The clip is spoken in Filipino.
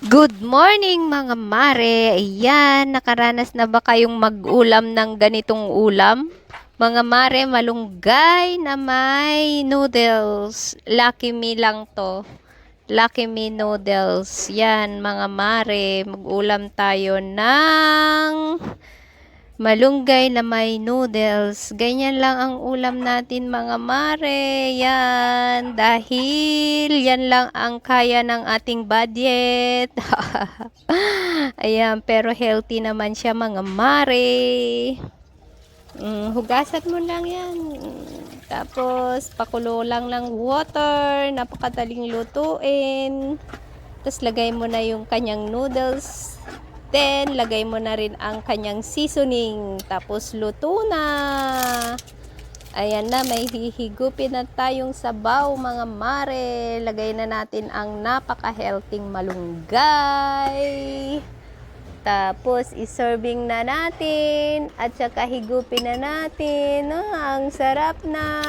Good morning mga mare! Ayan, nakaranas na ba kayong mag-ulam ng ganitong ulam? Mga mare, malunggay na may noodles. Lucky Me lang to. Lucky Me noodles. Yan mga mare, mag-ulam tayo ng malunggay na may noodles. Ganyan lang ang ulam natin mga mare. Yan. Dahil yan lang ang kaya ng ating budget. Ayan. Pero healthy naman siya mga mare. Hugasan mo lang yan. Tapos pakulo lang ng water. Napakadaling lutuin. Tapos lagay mo na yung kanyang noodles. Then, lagay mo na rin ang kanyang seasoning. Tapos, luto na. Ayan na, may hihigupin na tayong sabaw, mga mare. Lagay na natin ang napaka-healthing malunggay. Tapos, iserving na natin. At saka, higupin na natin. Ang sarap na.